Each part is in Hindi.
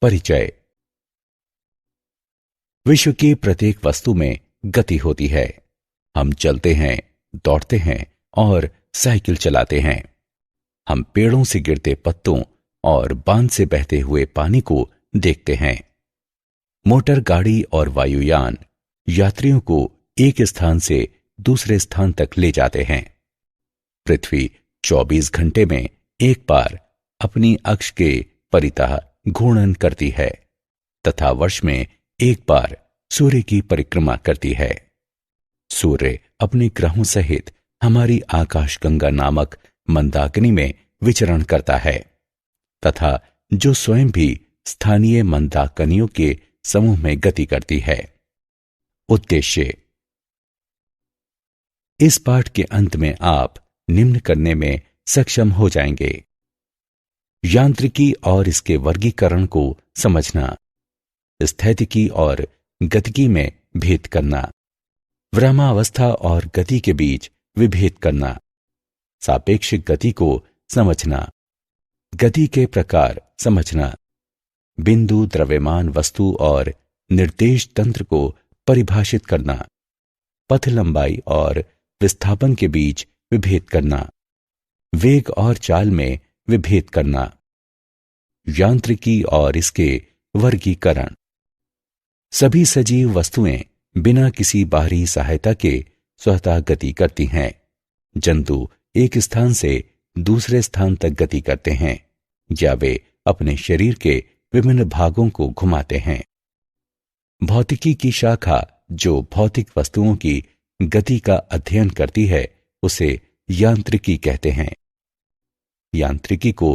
परिचय। विश्व की प्रत्येक वस्तु में गति होती है। हम चलते हैं, दौड़ते हैं और साइकिल चलाते हैं। हम पेड़ों से गिरते पत्तों और बांध से बहते हुए पानी को देखते हैं। मोटर गाड़ी और वायुयान यात्रियों को एक स्थान से दूसरे स्थान तक ले जाते हैं। पृथ्वी 24 घंटे में एक बार अपनी अक्ष के परितः घूर्णन करती है तथा वर्ष में एक बार सूर्य की परिक्रमा करती है। सूर्य अपने ग्रहों सहित हमारी आकाशगंगा नामक मंदाकिनी में विचरण करता है तथा जो स्वयं भी स्थानीय मंदाकिनियों के समूह में गति करती है। उद्देश्य। इस पाठ के अंत में आप निम्न करने में सक्षम हो जाएंगे: यांत्रिकी और इसके वर्गीकरण को समझना, स्थैतिकी और गतिकी में भेद करना, विरामावस्था और गति के बीच विभेद करना, सापेक्षिक गति को समझना, गति के प्रकार समझना, बिंदु, द्रव्यमान वस्तु और निर्देश तंत्र को परिभाषित करना, पथ लंबाई और विस्थापन के बीच विभेद करना, वेग और चाल में विभेद करना, यांत्रिकी और इसके वर्गीकरण। सभी सजीव वस्तुएं बिना किसी बाहरी सहायता के स्वतः गति करती हैं। जंतु एक स्थान से दूसरे स्थान तक गति करते हैं या वे अपने शरीर के विभिन्न भागों को घुमाते हैं। भौतिकी की शाखा जो भौतिक वस्तुओं की गति का अध्ययन करती है उसे यांत्रिकी कहते हैं। यांत्रिकी को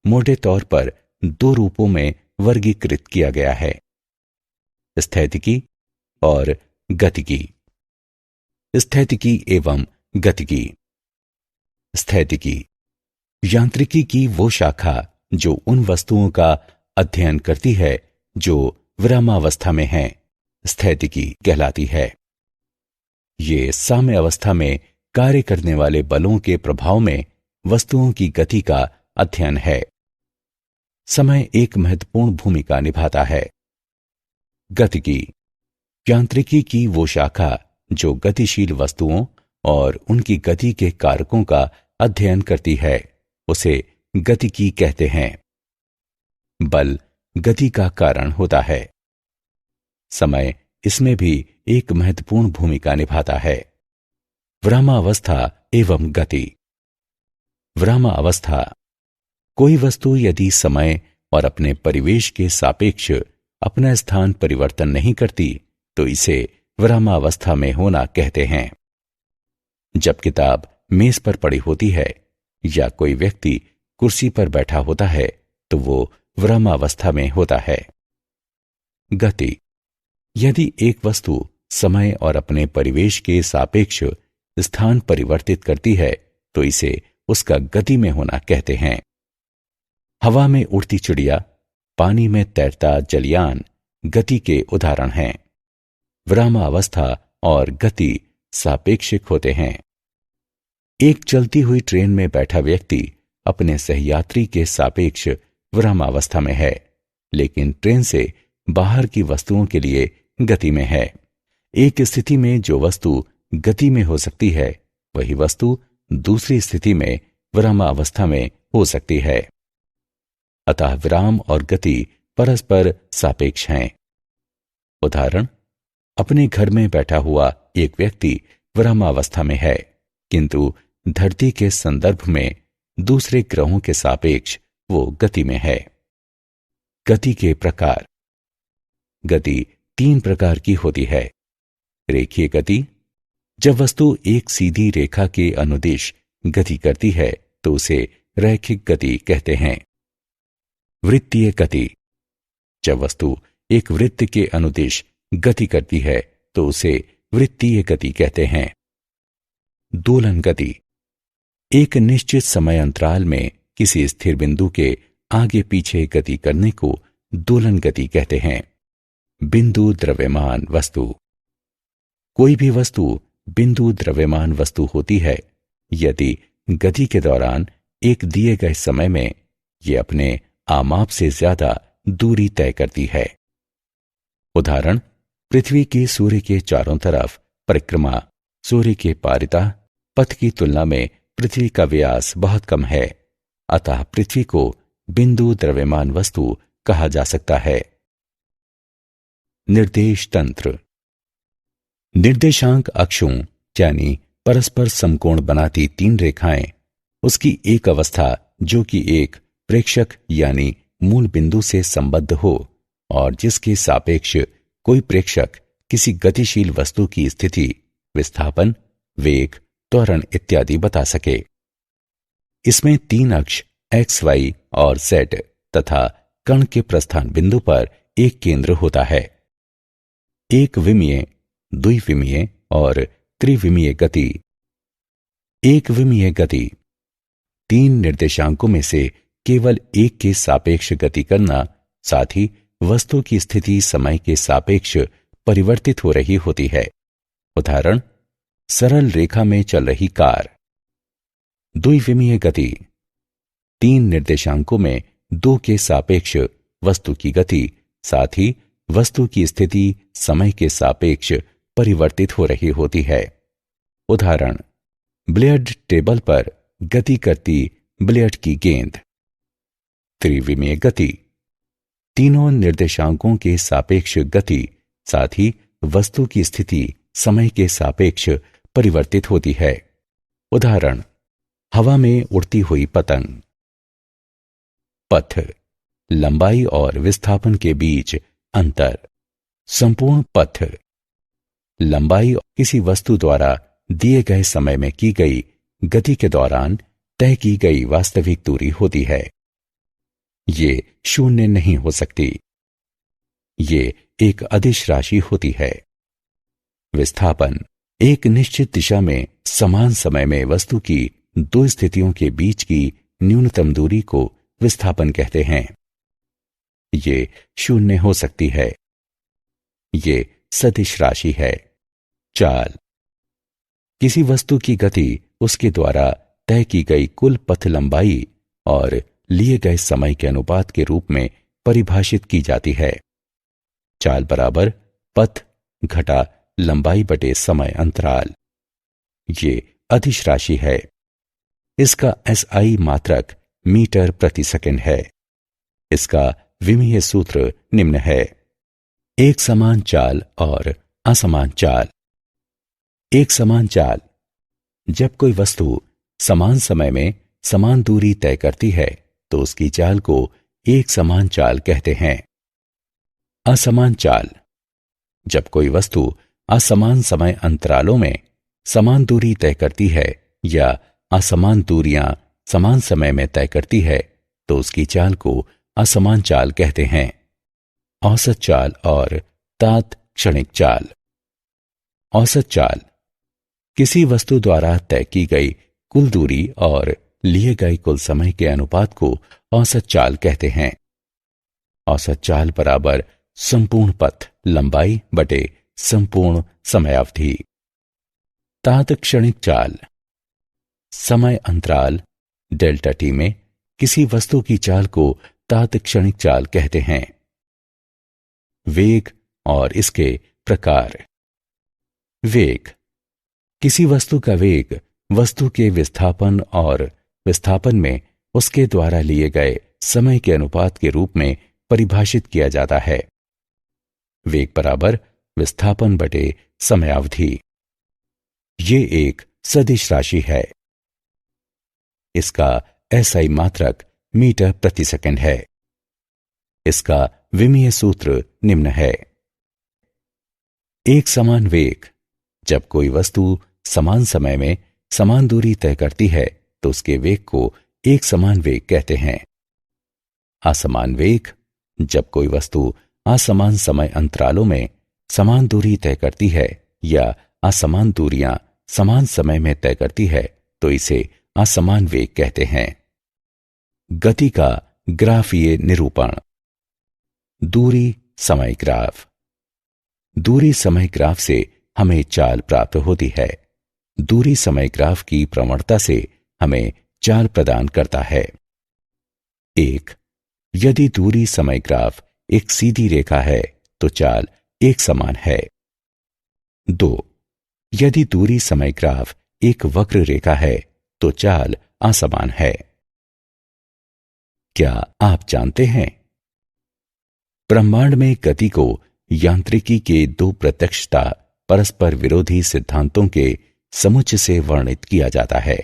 मोटे तौर पर दो रूपों में वर्गीकृत किया गया है: स्थैतिकी और गतिकी। स्थैतिकी एवं गतिकी। स्थैतिकी यांत्रिकी की वो शाखा जो उन वस्तुओं का अध्ययन करती है जो विरामावस्था में हैं, स्थैतिकी कहलाती है। ये साम्य अवस्था में कार्य करने वाले बलों के प्रभाव में वस्तुओं की गति का अध्ययन है। समय एक महत्वपूर्ण भूमिका निभाता है। गतिकी यांत्रिकी की वो शाखा जो गतिशील वस्तुओं और उनकी गति के कारकों का अध्ययन करती है उसे गतिकी कहते हैं। बल गति का कारण होता है। समय इसमें भी एक महत्वपूर्ण भूमिका निभाता है। विरामावस्था एवं गति। विरामावस्था। कोई वस्तु यदि समय और अपने परिवेश के सापेक्ष अपना स्थान परिवर्तन नहीं करती तो इसे विरामावस्था में होना कहते हैं। जब किताब मेज पर पड़ी होती है या कोई व्यक्ति कुर्सी पर बैठा होता है तो वो विरामावस्था में होता है। गति। यदि एक वस्तु समय और अपने परिवेश के सापेक्ष स्थान परिवर्तित करती है तो इसे उसका गति में होना कहते हैं। हवा में उड़ती चिड़िया, पानी में तैरता जलयान गति के उदाहरण हैं। विरामावस्था और गति सापेक्षिक होते हैं। एक चलती हुई ट्रेन में बैठा व्यक्ति अपने सहयात्री के सापेक्ष विरामावस्था में है, लेकिन ट्रेन से बाहर की वस्तुओं के लिए गति में है। एक स्थिति में जो वस्तु गति में हो सकती है वही वस्तु दूसरी स्थिति में विरामावस्था में हो सकती है। अतः विराम और गति परस्पर सापेक्ष हैं। उदाहरण: अपने घर में बैठा हुआ एक व्यक्ति विरामावस्था में है, किंतु धरती के संदर्भ में दूसरे ग्रहों के सापेक्ष वो गति में है। गति के प्रकार। गति 3 प्रकार की होती है। रेखीय गति। जब वस्तु एक सीधी रेखा के अनुदिश गति करती है तो उसे रैखिक गति कहते हैं। वृत्तीय गति। जब वस्तु एक वृत्त के अनुदिश गति करती है तो उसे वृत्तीय गति कहते हैं। दोलन गति। एक निश्चित समय अंतराल में किसी स्थिर बिंदु के आगे पीछे गति करने को दोलन गति कहते हैं। बिंदु द्रव्यमान वस्तु। कोई भी वस्तु बिंदु द्रव्यमान वस्तु होती है यदि गति के दौरान एक दिए गए समय में ये अपने आमाप से ज्यादा दूरी तय करती है। उदाहरण, पृथ्वी की सूर्य के चारों तरफ परिक्रमा सूर्य के पारितः पथ की तुलना में पृथ्वी का व्यास बहुत कम है, अतः पृथ्वी को बिंदु द्रव्यमान वस्तु कहा जा सकता है। निर्देश तंत्र। निर्देशांक अक्षों यानी परस्पर समकोण बनाती तीन रेखाएं उसकी एक अवस्था जो कि एक प्रेक्षक यानी मूल बिंदु से संबद्ध हो और जिसके सापेक्ष कोई प्रेक्षक किसी गतिशील वस्तु की स्थिति, विस्थापन, वेग, त्वरण इत्यादि बता सके। इसमें तीन अक्ष एक्स, वाई और जेड तथा कण के प्रस्थान बिंदु पर एक केंद्र होता है। एक विमीय, द्विविमीय और त्रिविमीय गति। एक विमीय गति तीन निर्देशांकों में से केवल एक के सापेक्ष गति करना, साथ ही वस्तु की स्थिति समय के सापेक्ष परिवर्तित हो रही होती है। उदाहरण, सरल रेखा में चल रही कार। द्विविमीय गति तीन निर्देशांकों में दो के सापेक्ष वस्तु की गति, साथ ही वस्तु की स्थिति समय के सापेक्ष परिवर्तित हो रही होती है। उदाहरण, बिलियर्ड टेबल पर गति करती बिलियर्ड की गेंद। त्रिविमीय गति तीनों निर्देशांकों के सापेक्ष गति, साथ ही वस्तु की स्थिति समय के सापेक्ष परिवर्तित होती है। उदाहरण, हवा में उड़ती हुई पतंग। पथ लंबाई और विस्थापन के बीच अंतर। संपूर्ण पथ लंबाई किसी वस्तु द्वारा दिए गए समय में की गई गति के दौरान तय की गई वास्तविक दूरी होती है। ये शून्य नहीं हो सकती। ये एक अदिश राशि होती है। विस्थापन एक निश्चित दिशा में समान समय में वस्तु की दो स्थितियों के बीच की न्यूनतम दूरी को विस्थापन कहते हैं। ये शून्य हो सकती है। ये सदिश राशि है। चाल किसी वस्तु की गति उसके द्वारा तय की गई कुल पथ लंबाई और लिए गए समय के अनुपात के रूप में परिभाषित की जाती है। चाल बराबर पथ घटा लंबाई बटे समय अंतराल। ये अदिश राशि है। इसका एसआई मात्रक मीटर प्रति सेकंड है। इसका विमीय सूत्र निम्न है। एक समान चाल और असमान चाल। एक समान चाल जब कोई वस्तु समान समय में समान दूरी तय करती है तो उसकी चाल को एक समान चाल कहते हैं। असमान चाल जब कोई वस्तु असमान समय अंतरालों में समान दूरी तय करती है या असमान दूरियां समान समय में तय करती है तो उसकी चाल को असमान चाल कहते हैं। औसत चाल और तात्क्षणिक चाल। औसत चाल किसी वस्तु द्वारा तय की गई कुल दूरी और लिए गए कुल समय के अनुपात को औसत चाल कहते हैं। औसत चाल बराबर संपूर्ण पथ लंबाई बटे संपूर्ण समयावधि। तात्क्षणिक चाल समय अंतराल डेल्टा टी में किसी वस्तु की चाल को तात्क्षणिक चाल कहते हैं। वेग और इसके प्रकार। वेग किसी वस्तु का वेग वस्तु के विस्थापन और विस्थापन में उसके द्वारा लिए गए समय के अनुपात के रूप में परिभाषित किया जाता है। वेग बराबर विस्थापन बटे समयावधि। ये एक सदिश राशि है। इसका एसआई मात्रक मीटर प्रति सेकंड है। इसका विमीय सूत्र निम्न है। एक समान वेग जब कोई वस्तु समान समय में समान दूरी तय करती है तो उसके वेग को एक समान वेग कहते हैं। असमान वेग जब कोई वस्तु असमान समय अंतरालों में समान दूरी तय करती है या असमान दूरियां समान समय में तय करती है तो इसे असमान वेग कहते हैं। गति का ग्राफीय निरूपण। दूरी समय ग्राफ। दूरी समय ग्राफ से हमें चाल प्राप्त होती है। दूरी समय ग्राफ की प्रवणता से हमें चाल प्रदान करता है। 1. यदि दूरी समय ग्राफ एक सीधी रेखा है तो चाल एक समान है। 2. यदि दूरी समय ग्राफ एक वक्र रेखा है तो चाल असमान है। क्या आप जानते हैं ब्रह्मांड में गति को यांत्रिकी के दो प्रत्यक्षता परस्पर विरोधी सिद्धांतों के समुच्चय से वर्णित किया जाता है।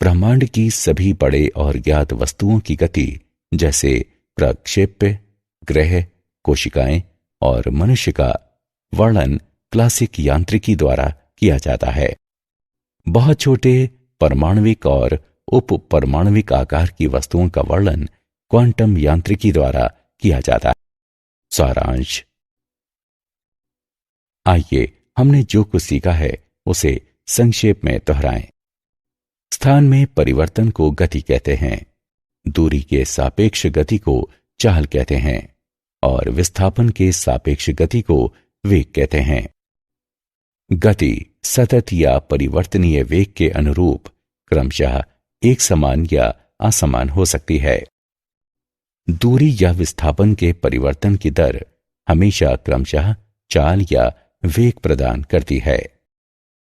ब्रह्मांड की सभी बड़े और ज्ञात वस्तुओं की गति, जैसे प्रक्षेप्य, ग्रह, कोशिकाएं और मनुष्य का वर्णन क्लासिक यांत्रिकी द्वारा किया जाता है। बहुत छोटे परमाणविक और उप परमाणविक आकार की वस्तुओं का वर्णन क्वांटम यांत्रिकी द्वारा किया जाता है। सारांश। आइए हमने जो कुछ सीखा है उसे संक्षेप में दोहराएं। स्थान में परिवर्तन को गति कहते हैं, दूरी के सापेक्ष गति को चाल कहते हैं और विस्थापन के सापेक्ष गति को वेग कहते हैं। गति सतत या परिवर्तनीय वेग के अनुरूप क्रमशः एक समान या असमान हो सकती है। दूरी या विस्थापन के परिवर्तन की दर हमेशा क्रमशः चाल या वेग प्रदान करती है।